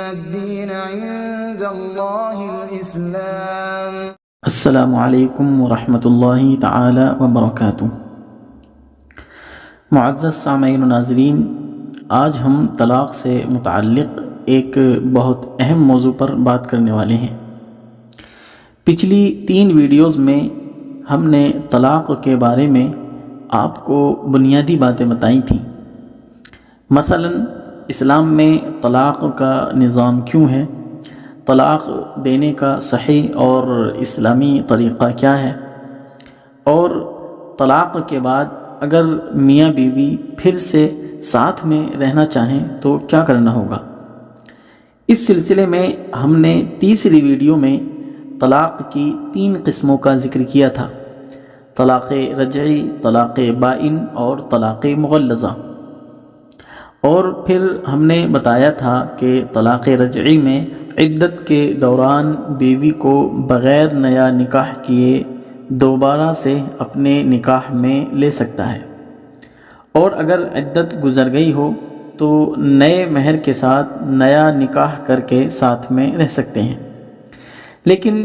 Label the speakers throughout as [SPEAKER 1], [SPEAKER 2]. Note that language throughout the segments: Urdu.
[SPEAKER 1] الدين عند الله الإسلام.
[SPEAKER 2] السلام علیکم ورحمۃ اللہ تعالی وبرکاتہ۔ معزز سامعین و ناظرین، آج ہم طلاق سے متعلق ایک بہت اہم موضوع پر بات کرنے والے ہیں۔ پچھلی 3 ویڈیوز میں ہم نے طلاق کے بارے میں آپ کو بنیادی باتیں بتائی تھیں، مثلا اسلام میں طلاق کا نظام کیوں ہے، طلاق دینے کا صحیح اور اسلامی طریقہ کیا ہے، اور طلاق کے بعد اگر میاں بیوی پھر سے ساتھ میں رہنا چاہیں تو کیا کرنا ہوگا۔ اس سلسلے میں ہم نے تیسری ویڈیو میں طلاق کی 3 قسموں کا ذکر کیا تھا: طلاق رجعی، طلاق بائن اور طلاق مغلظہ، اور پھر ہم نے بتایا تھا کہ طلاق رجعی میں عدت کے دوران بیوی کو بغیر نیا نکاح کیے دوبارہ سے اپنے نکاح میں لے سکتا ہے، اور اگر عدت گزر گئی ہو تو نئے مہر کے ساتھ نیا نکاح کر کے ساتھ میں رہ سکتے ہیں۔ لیکن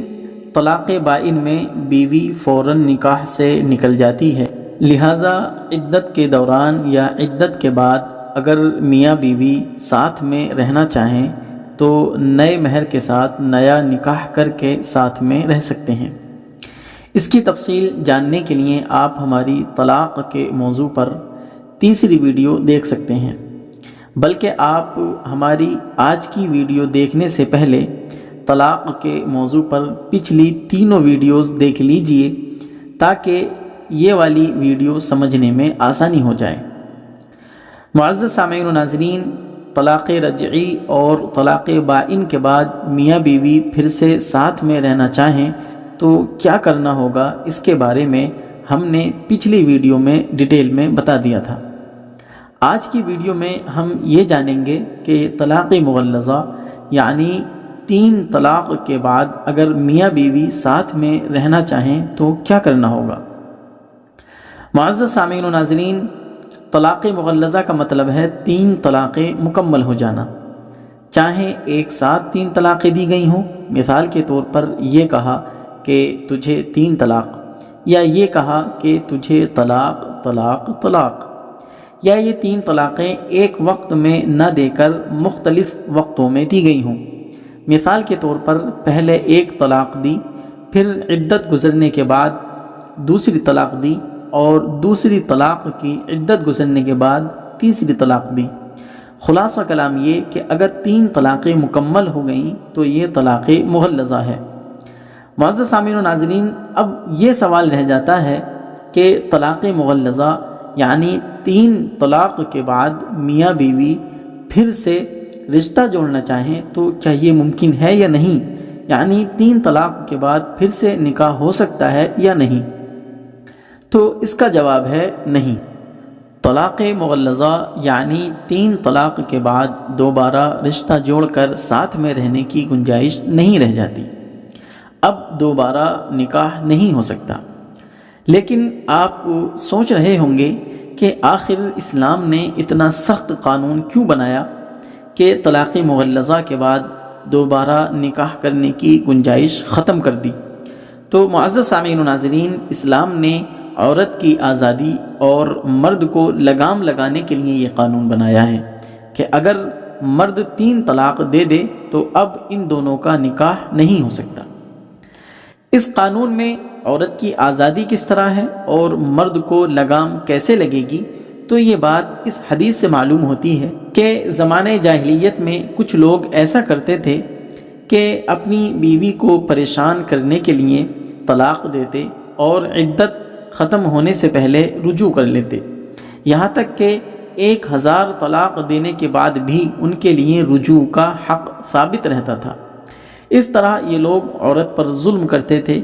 [SPEAKER 2] طلاق بائن میں بیوی فوراً نکاح سے نکل جاتی ہے، لہٰذا عدت کے دوران یا عدت کے بعد اگر میاں بیوی ساتھ میں رہنا چاہیں تو نئے مہر کے ساتھ نیا نکاح کر کے ساتھ میں رہ سکتے ہیں۔ اس کی تفصیل جاننے کے لیے آپ ہماری طلاق کے موضوع پر تیسری ویڈیو دیکھ سکتے ہیں، بلکہ آپ ہماری آج کی ویڈیو دیکھنے سے پہلے طلاق کے موضوع پر پچھلی 3 ویڈیوز دیکھ لیجئے تاکہ یہ والی ویڈیو سمجھنے میں آسانی ہو جائے۔ معزز سامعین و ناظرین، طلاق رجعی اور طلاق بائن کے بعد میاں بیوی پھر سے ساتھ میں رہنا چاہیں تو کیا کرنا ہوگا، اس کے بارے میں ہم نے پچھلی ویڈیو میں ڈیٹیل میں بتا دیا تھا۔ آج کی ویڈیو میں ہم یہ جانیں گے کہ طلاق مغلظہ یعنی 3 طلاق کے بعد اگر میاں بیوی ساتھ میں رہنا چاہیں تو کیا کرنا ہوگا۔ معزز سامعین و ناظرین، طلاق مغلظہ کا مطلب ہے 3 طلاقیں مکمل ہو جانا، چاہے ایک ساتھ 3 طلاقیں دی گئی ہوں، مثال کے طور پر یہ کہا کہ تجھے 3 طلاق، یا یہ کہا کہ تجھے طلاق طلاق طلاق، یا یہ 3 طلاقیں ایک وقت میں نہ دے کر مختلف وقتوں میں دی گئی ہوں۔ مثال کے طور پر پہلے 1 طلاق دی، پھر عدت گزرنے کے بعد دوسری طلاق دی، اور دوسری طلاق کی عدت گزرنے کے بعد تیسری طلاق دی۔ خلاصہ کلام یہ کہ اگر 3 طلاقیں مکمل ہو گئیں تو یہ طلاق مغلظہ ہے۔ معزز سامعین و ناظرین، اب یہ سوال رہ جاتا ہے کہ طلاق مغلظہ یعنی 3 طلاق کے بعد میاں بیوی پھر سے رشتہ جوڑنا چاہیں تو کیا یہ ممکن ہے یا نہیں، یعنی 3 طلاق کے بعد پھر سے نکاح ہو سکتا ہے یا نہیں؟ تو اس کا جواب ہے نہیں۔ طلاق مغلظہ یعنی 3 طلاق کے بعد دوبارہ رشتہ جوڑ کر ساتھ میں رہنے کی گنجائش نہیں رہ جاتی، اب دوبارہ نکاح نہیں ہو سکتا۔ لیکن آپ سوچ رہے ہوں گے کہ آخر اسلام نے اتنا سخت قانون کیوں بنایا کہ طلاق مغلظہ کے بعد دوبارہ نکاح کرنے کی گنجائش ختم کر دی؟ تو معزز سامعین و ناظرین، اسلام نے عورت کی آزادی اور مرد کو لگام لگانے کے لیے یہ قانون بنایا ہے کہ اگر مرد 3 طلاق دے دے تو اب ان دونوں کا نکاح نہیں ہو سکتا۔ اس قانون میں عورت کی آزادی کس طرح ہے اور مرد کو لگام کیسے لگے گی، تو یہ بات اس حدیث سے معلوم ہوتی ہے کہ زمانے جاہلیت میں کچھ لوگ ایسا کرتے تھے کہ اپنی بیوی کو پریشان کرنے کے لیے طلاق دیتے اور عدت ختم ہونے سے پہلے رجوع کر لیتے، یہاں تک کہ 1000 طلاق دینے کے بعد بھی ان کے لیے رجوع کا حق ثابت رہتا تھا۔ اس طرح یہ لوگ عورت پر ظلم کرتے تھے،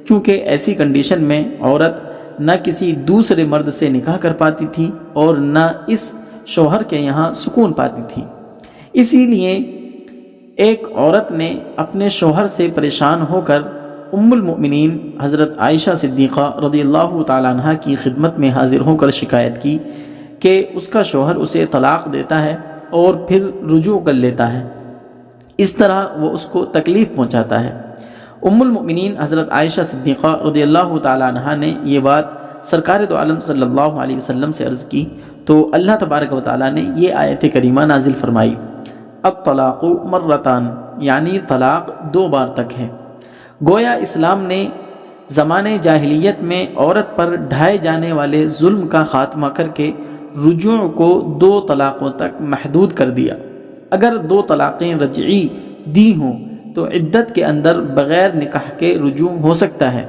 [SPEAKER 2] کیونکہ ایسی کنڈیشن میں عورت نہ کسی دوسرے مرد سے نکاح کر پاتی تھی اور نہ اس شوہر کے یہاں سکون پاتی تھی۔ اسی لیے ایک عورت نے اپنے شوہر سے پریشان ہو کر ام المؤمنین حضرت عائشہ صدیقہ رضی اللہ تعالیٰ عنہ کی خدمت میں حاضر ہو کر شکایت کی کہ اس کا شوہر اسے طلاق دیتا ہے اور پھر رجوع کر لیتا ہے۔ اس طرح وہ اس کو تکلیف پہنچاتا ہے۔ ام المؤمنین حضرت عائشہ صدیقہ رضی اللہ تعالی عنہا نے یہ بات سرکار دو عالم صلی اللہ علیہ وسلم سے عرض کی تو اللہ تبارک و تعالی نے یہ آیت کریمہ نازل فرمائی، الطلاق مرتان، یعنی طلاق 2 بار تک ہے۔ گویا اسلام نے زمانے جاہلیت میں عورت پر ڈھائے جانے والے ظلم کا خاتمہ کر کے رجوع کو 2 طلاقوں تک محدود کر دیا۔ اگر 2 طلاقیں رجعی دی ہوں تو عدت کے اندر بغیر نکاح کے رجوع ہو سکتا ہے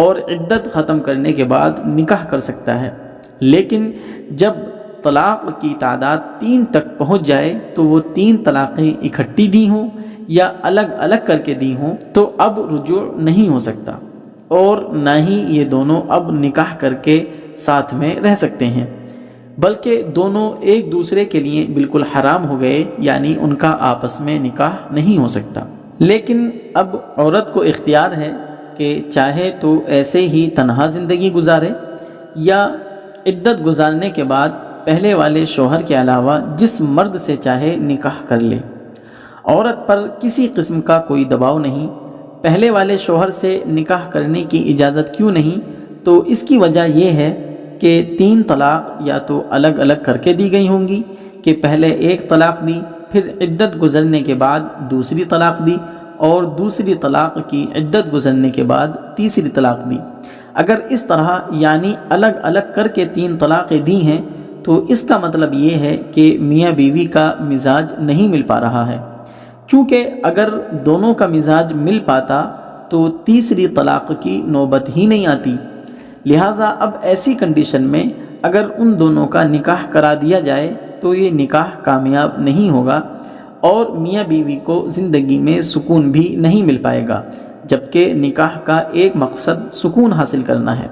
[SPEAKER 2] اور عدت ختم کرنے کے بعد نکاح کر سکتا ہے، لیکن جب طلاق کی تعداد 3 تک پہنچ جائے تو وہ 3 طلاقیں اکٹھی دی ہوں یا الگ الگ کر کے دی ہوں تو اب رجوع نہیں ہو سکتا، اور نہ ہی یہ دونوں اب نکاح کر کے ساتھ میں رہ سکتے ہیں، بلکہ دونوں ایک دوسرے کے لیے بالکل حرام ہو گئے، یعنی ان کا آپس میں نکاح نہیں ہو سکتا۔ لیکن اب عورت کو اختیار ہے کہ چاہے تو ایسے ہی تنہا زندگی گزارے یا عدت گزارنے کے بعد پہلے والے شوہر کے علاوہ جس مرد سے چاہے نکاح کر لے۔ عورت پر کسی قسم کا کوئی دباؤ نہیں۔ پہلے والے شوہر سے نکاح کرنے کی اجازت کیوں نہیں؟ تو اس کی وجہ یہ ہے کہ 3 طلاق یا تو الگ الگ کر کے دی گئی ہوں گی کہ پہلے 1 طلاق دی، پھر عدت گزرنے کے بعد دوسری طلاق دی، اور دوسری طلاق کی عدت گزرنے کے بعد تیسری طلاق دی۔ اگر اس طرح یعنی الگ الگ کر کے 3 طلاقیں دی ہیں تو اس کا مطلب یہ ہے کہ میاں بیوی کا مزاج نہیں مل پا رہا ہے، کیونکہ اگر دونوں کا مزاج مل پاتا تو تیسری طلاق کی نوبت ہی نہیں آتی۔ لہٰذا اب ایسی کنڈیشن میں اگر ان دونوں کا نکاح کرا دیا جائے تو یہ نکاح کامیاب نہیں ہوگا اور میاں بیوی کو زندگی میں سکون بھی نہیں مل پائے گا، جبکہ نکاح کا ایک مقصد سکون حاصل کرنا ہے۔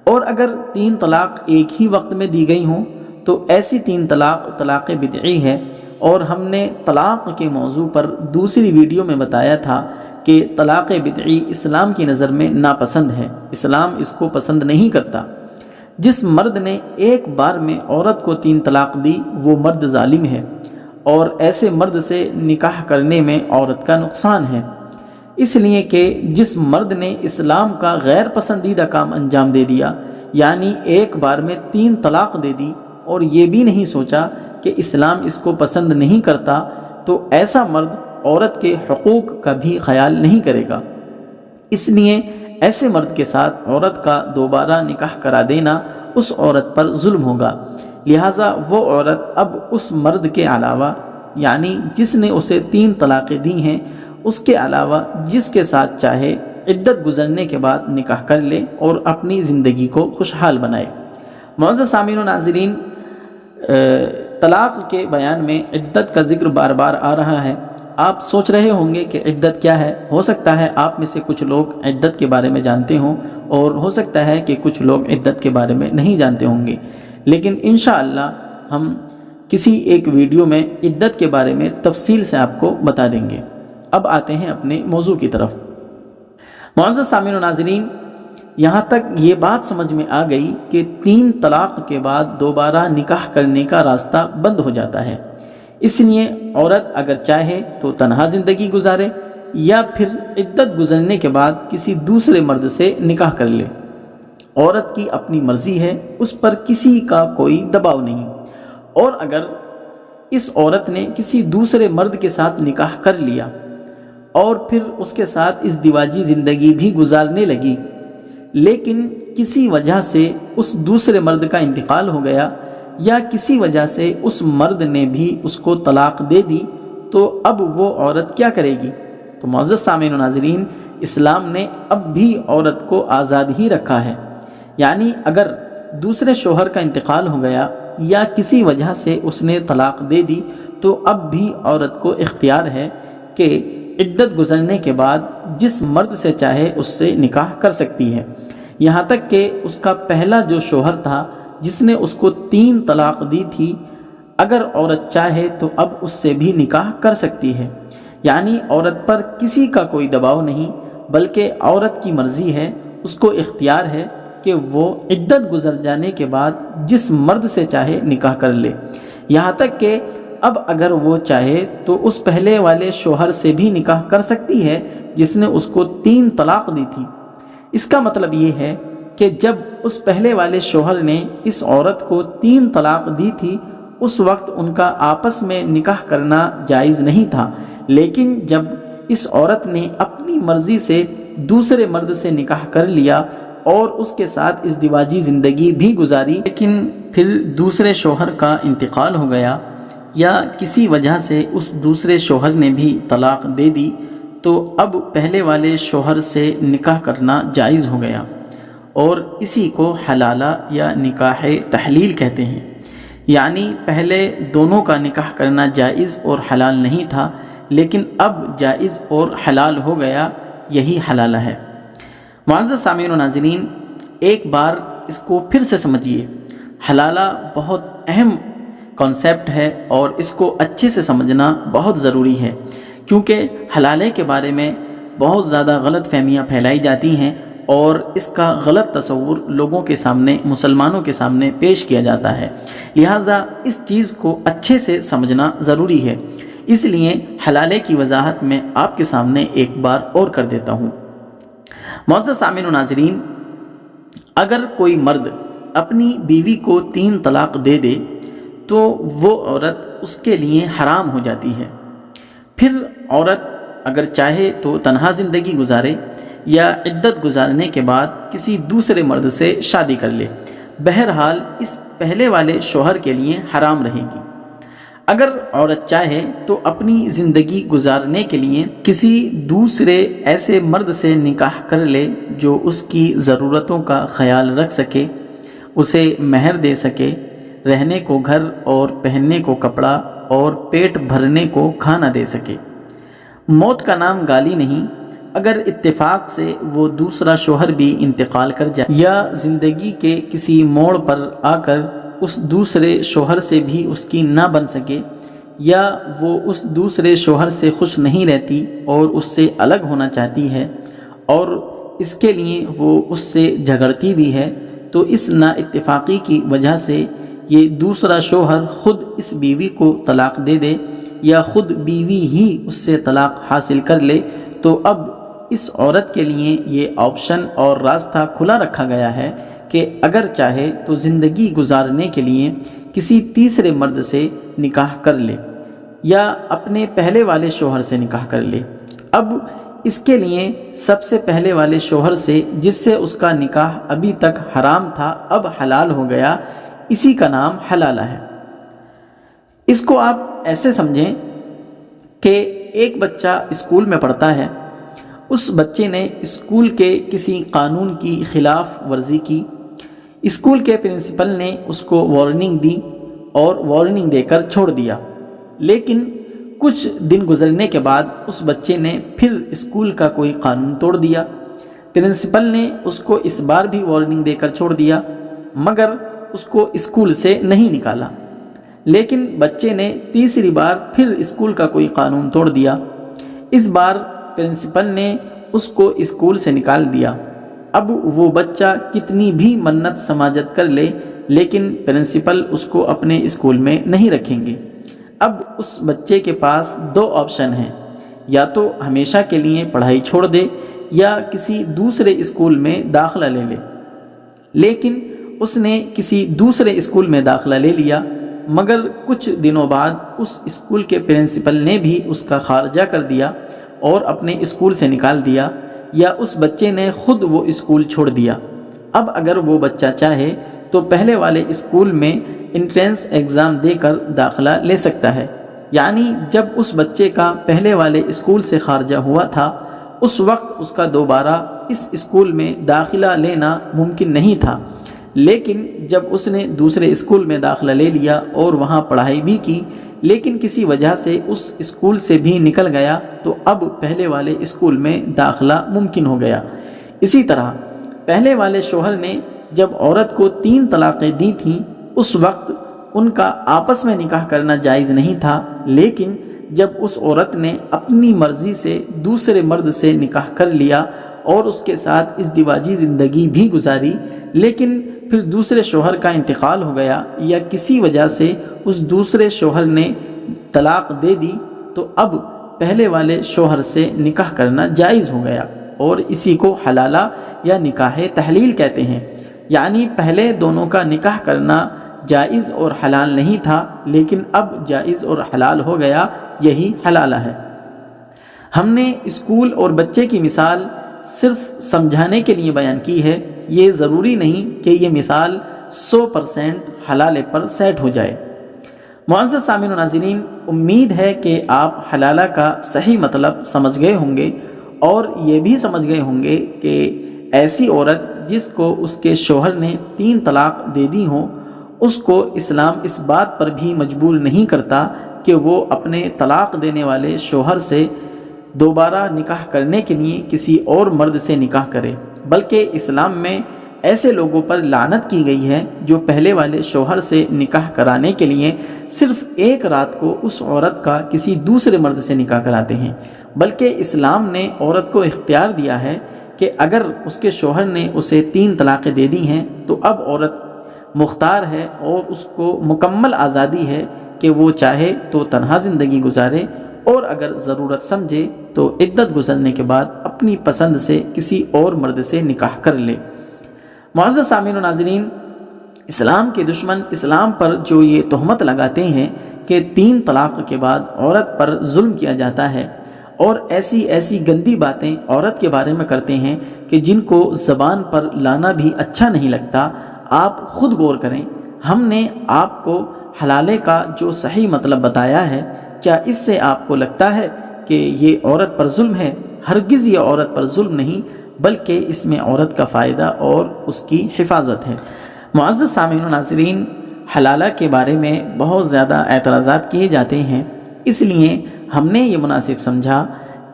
[SPEAKER 2] اور اگر 3 طلاق ایک ہی وقت میں دی گئی ہوں تو ایسی 3 طلاق طلاق بدعی ہے، اور ہم نے طلاق کے موضوع پر دوسری ویڈیو میں بتایا تھا کہ طلاق بدعی اسلام کی نظر میں ناپسند ہے، اسلام اس کو پسند نہیں کرتا۔ جس مرد نے ایک بار میں عورت کو 3 طلاق دی وہ مرد ظالم ہے، اور ایسے مرد سے نکاح کرنے میں عورت کا نقصان ہے، اس لیے کہ جس مرد نے اسلام کا غیر پسندیدہ کام انجام دے دیا، یعنی ایک بار میں 3 طلاق دے دی اور یہ بھی نہیں سوچا کہ اسلام اس کو پسند نہیں کرتا، تو ایسا مرد عورت کے حقوق کا بھی خیال نہیں کرے گا۔ اس لیے ایسے مرد کے ساتھ عورت کا دوبارہ نکاح کرا دینا اس عورت پر ظلم ہوگا۔ لہٰذا وہ عورت اب اس مرد کے علاوہ، یعنی جس نے اسے 3 طلاقیں دی ہیں، اس کے علاوہ جس کے ساتھ چاہے عدت گزرنے کے بعد نکاح کر لے اور اپنی زندگی کو خوشحال بنائے۔ معزز سامعین و ناظرین، طلاق کے بیان میں عدت کا ذکر بار بار آ رہا ہے۔ آپ سوچ رہے ہوں گے کہ عدت کیا ہے؟ ہو سکتا ہے آپ میں سے کچھ لوگ عدت کے بارے میں جانتے ہوں، اور ہو سکتا ہے کہ کچھ لوگ عدت کے بارے میں نہیں جانتے ہوں گے، لیکن انشاءاللہ ہم کسی ایک ویڈیو میں عدت کے بارے میں تفصیل سے آپ کو بتا دیں گے۔ اب آتے ہیں اپنے موضوع کی طرف۔ معزز سامعین و ناظرین، یہاں تک یہ بات سمجھ میں آ گئی کہ 3 طلاق کے بعد دوبارہ نکاح کرنے کا راستہ بند ہو جاتا ہے۔ اس لیے عورت اگر چاہے تو تنہا زندگی گزارے یا پھر عدت گزرنے کے بعد کسی دوسرے مرد سے نکاح کر لے۔ عورت کی اپنی مرضی ہے، اس پر کسی کا کوئی دباؤ نہیں، اور اگر اس عورت نے کسی دوسرے مرد کے ساتھ نکاح کر لیا اور پھر اس کے ساتھ ازدواجی زندگی بھی گزارنے لگی، لیکن کسی وجہ سے اس دوسرے مرد کا انتقال ہو گیا یا کسی وجہ سے اس مرد نے بھی اس کو طلاق دے دی، تو اب وہ عورت کیا کرے گی؟ تو معزز سامعین و ناظرین، اسلام نے اب بھی عورت کو آزاد ہی رکھا ہے، یعنی اگر دوسرے شوہر کا انتقال ہو گیا یا کسی وجہ سے اس نے طلاق دے دی تو اب بھی عورت کو اختیار ہے کہ عدت گزرنے کے بعد جس مرد سے چاہے اس سے نکاح کر سکتی ہے، یہاں تک کہ اس کا پہلا جو شوہر تھا جس نے اس کو 3 طلاق دی تھی، اگر عورت چاہے تو اب اس سے بھی نکاح کر سکتی ہے۔ یعنی عورت پر کسی کا کوئی دباؤ نہیں، بلکہ عورت کی مرضی ہے، اس کو اختیار ہے کہ وہ عدت گزر جانے کے بعد جس مرد سے چاہے نکاح کر لے۔ یہاں تک کہ اب اگر وہ چاہے تو اس پہلے والے شوہر سے بھی نکاح کر سکتی ہے جس نے اس کو 3 طلاق دی تھی۔ اس کا مطلب یہ ہے کہ جب اس پہلے والے شوہر نے اس عورت کو 3 طلاق دی تھی اس وقت ان کا آپس میں نکاح کرنا جائز نہیں تھا، لیکن جب اس عورت نے اپنی مرضی سے دوسرے مرد سے نکاح کر لیا اور اس کے ساتھ ازدواجی زندگی بھی گزاری، لیکن پھر دوسرے شوہر کا انتقال ہو گیا یا کسی وجہ سے اس دوسرے شوہر نے بھی طلاق دے دی، تو اب پہلے والے شوہر سے نکاح کرنا جائز ہو گیا، اور اسی کو حلالہ یا نکاح تحلیل کہتے ہیں۔ یعنی پہلے دونوں کا نکاح کرنا جائز اور حلال نہیں تھا، لیکن اب جائز اور حلال ہو گیا، یہی حلالہ ہے۔ معزز سامعین و ناظرین، ایک بار اس کو پھر سے سمجھیے۔ حلالہ بہت اہم کانسیپٹ ہے اور اس کو اچھے سے سمجھنا بہت ضروری ہے، کیونکہ حلالے کے بارے میں بہت زیادہ غلط فہمیاں پھیلائی جاتی ہیں اور اس کا غلط تصور لوگوں کے سامنے، مسلمانوں کے سامنے پیش کیا جاتا ہے، لہٰذا اس چیز کو اچھے سے سمجھنا ضروری ہے۔ اس لیے حلالے کی وضاحت میں آپ کے سامنے ایک بار اور کر دیتا ہوں۔ معزز سامعین و ناظرین، اگر کوئی مرد اپنی بیوی کو 3 طلاق دے دے تو وہ عورت اس کے لیے حرام ہو جاتی ہے۔ پھر عورت اگر چاہے تو تنہا زندگی گزارے یا عدت گزارنے کے بعد کسی دوسرے مرد سے شادی کر لے، بہرحال اس پہلے والے شوہر کے لیے حرام رہے گی۔ اگر عورت چاہے تو اپنی زندگی گزارنے کے لیے کسی دوسرے ایسے مرد سے نکاح کر لے جو اس کی ضرورتوں کا خیال رکھ سکے، اسے مہر دے سکے، رہنے کو گھر اور پہننے کو کپڑا اور پیٹ بھرنے کو کھانا دے سکے۔ موت کا نام گالی نہیں، اگر اتفاق سے وہ دوسرا شوہر بھی انتقال کر جائے یا زندگی کے کسی موڑ پر آ کر اس دوسرے شوہر سے بھی اس کی نہ بن سکے، یا وہ اس دوسرے شوہر سے خوش نہیں رہتی اور اس سے الگ ہونا چاہتی ہے اور اس کے لیے وہ اس سے جھگڑتی بھی ہے، تو اس نا اتفاقی کی وجہ سے یہ دوسرا شوہر خود اس بیوی کو طلاق دے دے یا خود بیوی ہی اس سے طلاق حاصل کر لے، تو اب اس عورت کے لیے یہ آپشن اور راستہ کھلا رکھا گیا ہے کہ اگر چاہے تو زندگی گزارنے کے لیے کسی تیسرے مرد سے نکاح کر لے یا اپنے پہلے والے شوہر سے نکاح کر لے۔ اب اس کے لیے سب سے پہلے والے شوہر سے جس سے اس کا نکاح ابھی تک حرام تھا اب حلال ہو گیا، اسی کا نام حلالہ ہے۔ اس کو آپ ایسے سمجھیں کہ ایک بچہ اسکول میں پڑھتا ہے، اس بچے نے اسکول کے کسی قانون کی خلاف ورزی کی، اسکول کے پرنسپل نے اس کو وارننگ دی اور وارننگ دے کر چھوڑ دیا، لیکن کچھ دن گزرنے کے بعد اس بچے نے پھر اسکول کا کوئی قانون توڑ دیا، پرنسپل نے اس کو اس بار بھی وارننگ دے کر چھوڑ دیا مگر اس کو اسکول سے نہیں نکالا، لیکن بچے نے تیسری بار پھر اسکول کا کوئی قانون توڑ دیا، اس بار پرنسپل نے اس کو اسکول سے نکال دیا۔ اب وہ بچہ کتنی بھی منت سماجت کر لے لیکن پرنسپل اس کو اپنے اسکول میں نہیں رکھیں گے۔ اب اس بچے کے پاس 2 آپشن ہیں، یا تو ہمیشہ کے لیے پڑھائی چھوڑ دے یا کسی دوسرے اسکول میں داخلہ لے لے، لیکن اس نے کسی دوسرے اسکول میں داخلہ لے لیا مگر کچھ دنوں بعد اس اسکول کے پرنسپل نے بھی اس کا خارجہ کر دیا اور اپنے اسکول سے نکال دیا، یا اس بچے نے خود وہ اسکول چھوڑ دیا۔ اب اگر وہ بچہ چاہے تو پہلے والے اسکول میں انٹرنس ایگزام دے کر داخلہ لے سکتا ہے، یعنی جب اس بچے کا پہلے والے اسکول سے خارجہ ہوا تھا اس وقت اس کا دوبارہ اس اسکول میں داخلہ لینا ممکن نہیں تھا، لیکن جب اس نے دوسرے اسکول میں داخلہ لے لیا اور وہاں پڑھائی بھی کی لیکن کسی وجہ سے اس اسکول سے بھی نکل گیا تو اب پہلے والے اسکول میں داخلہ ممکن ہو گیا۔ اسی طرح پہلے والے شوہر نے جب عورت کو 3 طلاقیں دی تھیں اس وقت ان کا آپس میں نکاح کرنا جائز نہیں تھا، لیکن جب اس عورت نے اپنی مرضی سے دوسرے مرد سے نکاح کر لیا اور اس کے ساتھ ازدواجی زندگی بھی گزاری لیکن پھر دوسرے شوہر کا انتقال ہو گیا یا کسی وجہ سے اس دوسرے شوہر نے طلاق دے دی تو اب پہلے والے شوہر سے نکاح کرنا جائز ہو گیا، اور اسی کو حلالہ یا نکاح تحلیل کہتے ہیں۔ یعنی پہلے دونوں کا نکاح کرنا جائز اور حلال نہیں تھا، لیکن اب جائز اور حلال ہو گیا، یہی حلالہ ہے۔ ہم نے اسکول اور بچے کی مثال صرف سمجھانے کے لیے بیان کی ہے، یہ ضروری نہیں کہ یہ مثال 100% حلالے پر سیٹ ہو جائے۔ معزز سامعین و ناظرین، امید ہے کہ آپ حلالہ کا صحیح مطلب سمجھ گئے ہوں گے، اور یہ بھی سمجھ گئے ہوں گے کہ ایسی عورت جس کو اس کے شوہر نے 3 طلاق دے دی ہوں، اس کو اسلام اس بات پر بھی مجبور نہیں کرتا کہ وہ اپنے طلاق دینے والے شوہر سے دوبارہ نکاح کرنے کے لیے کسی اور مرد سے نکاح کرے، بلکہ اسلام میں ایسے لوگوں پر لعنت کی گئی ہے جو پہلے والے شوہر سے نکاح کرانے کے لیے صرف ایک رات کو اس عورت کا کسی دوسرے مرد سے نکاح کراتے ہیں۔ بلکہ اسلام نے عورت کو اختیار دیا ہے کہ اگر اس کے شوہر نے اسے 3 طلاقیں دے دی ہیں تو اب عورت مختار ہے اور اس کو مکمل آزادی ہے کہ وہ چاہے تو تنہا زندگی گزارے، اور اگر ضرورت سمجھے تو عدت گزرنے کے بعد اپنی پسند سے کسی اور مرد سے نکاح کر لے۔ معزز سامعین و ناظرین، اسلام کے دشمن اسلام پر جو یہ تہمت لگاتے ہیں کہ 3 طلاق کے بعد عورت پر ظلم کیا جاتا ہے، اور ایسی گندی باتیں عورت کے بارے میں کرتے ہیں کہ جن کو زبان پر لانا بھی اچھا نہیں لگتا، آپ خود غور کریں۔ ہم نے آپ کو حلالے کا جو صحیح مطلب بتایا ہے، کیا اس سے آپ کو لگتا ہے کہ یہ عورت پر ظلم ہے؟ ہرگز یہ عورت پر ظلم نہیں، بلکہ اس میں عورت کا فائدہ اور اس کی حفاظت ہے۔ معزز سامعین و ناظرین، حلالہ کے بارے میں بہت زیادہ اعتراضات کیے جاتے ہیں، اس لیے ہم نے یہ مناسب سمجھا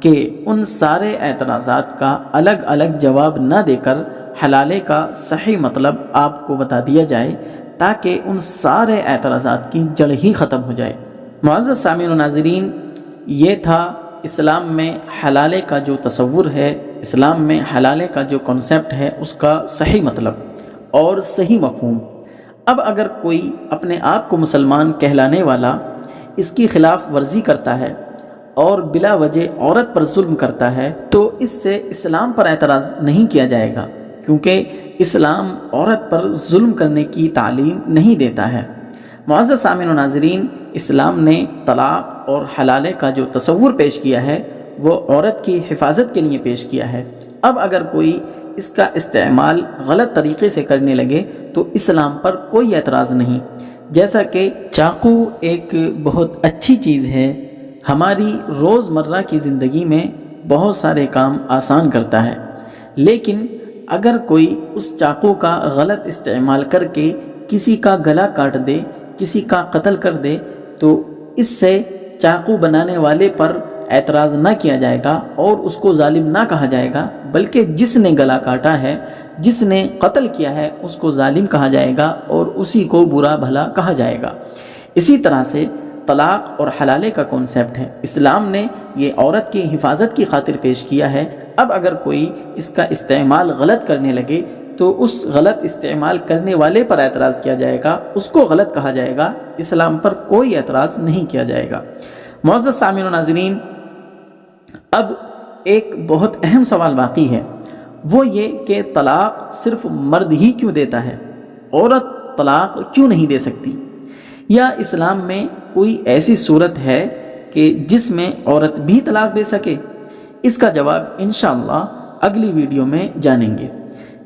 [SPEAKER 2] کہ ان سارے اعتراضات کا الگ الگ جواب نہ دے کر حلالے کا صحیح مطلب آپ کو بتا دیا جائے، تاکہ ان سارے اعتراضات کی جڑ ہی ختم ہو جائے۔ معزز سامعین و ناظرین، یہ تھا اسلام میں حلالے کا جو تصور ہے، اسلام میں حلالے کا جو کنسیپٹ ہے، اس کا صحیح مطلب اور صحیح مفہوم۔ اب اگر کوئی اپنے آپ کو مسلمان کہلانے والا اس کی خلاف ورزی کرتا ہے اور بلا وجہ عورت پر ظلم کرتا ہے تو اس سے اسلام پر اعتراض نہیں کیا جائے گا، کیونکہ اسلام عورت پر ظلم کرنے کی تعلیم نہیں دیتا ہے۔ معزز سامعین و ناظرین، اسلام نے طلاق اور حلالے کا جو تصور پیش کیا ہے وہ عورت کی حفاظت کے لیے پیش کیا ہے۔ اب اگر کوئی اس کا استعمال غلط طریقے سے کرنے لگے تو اسلام پر کوئی اعتراض نہیں۔ جیسا کہ چاقو ایک بہت اچھی چیز ہے، ہماری روزمرہ کی زندگی میں بہت سارے کام آسان کرتا ہے، لیکن اگر کوئی اس چاقو کا غلط استعمال کر کے کسی کا گلا کاٹ دے، کسی کا قتل کر دے، تو اس سے چاقو بنانے والے پر اعتراض نہ کیا جائے گا اور اس کو ظالم نہ کہا جائے گا، بلکہ جس نے گلا کاٹا ہے، جس نے قتل کیا ہے، اس کو ظالم کہا جائے گا اور اسی کو برا بھلا کہا جائے گا۔ اسی طرح سے طلاق اور حلالے کا کنسیپٹ ہے، اسلام نے یہ عورت کی حفاظت کی خاطر پیش کیا ہے۔ اب اگر کوئی اس کا استعمال غلط کرنے لگے تو اس غلط استعمال کرنے والے پر اعتراض کیا جائے گا، اس کو غلط کہا جائے گا، اسلام پر کوئی اعتراض نہیں کیا جائے گا۔ معزز سامعین و ناظرین، اب ایک بہت اہم سوال باقی ہے، وہ یہ کہ طلاق صرف مرد ہی کیوں دیتا ہے، عورت طلاق کیوں نہیں دے سکتی؟ یا اسلام میں کوئی ایسی صورت ہے کہ جس میں عورت بھی طلاق دے سکے؟ اس کا جواب انشاءاللہ اگلی ویڈیو میں جانیں گے۔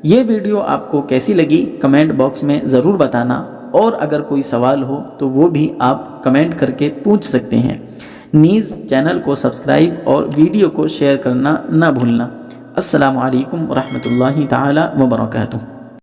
[SPEAKER 2] یہ ویڈیو آپ کو کیسی لگی کمنٹ باکس میں ضرور بتانا، اور اگر کوئی سوال ہو تو وہ بھی آپ کمنٹ کر کے پوچھ سکتے ہیں۔ نیز چینل کو سبسکرائب اور ویڈیو کو شیئر کرنا نہ بھولنا۔ السلام علیکم ورحمۃ اللہ تعالی وبرکاتہ۔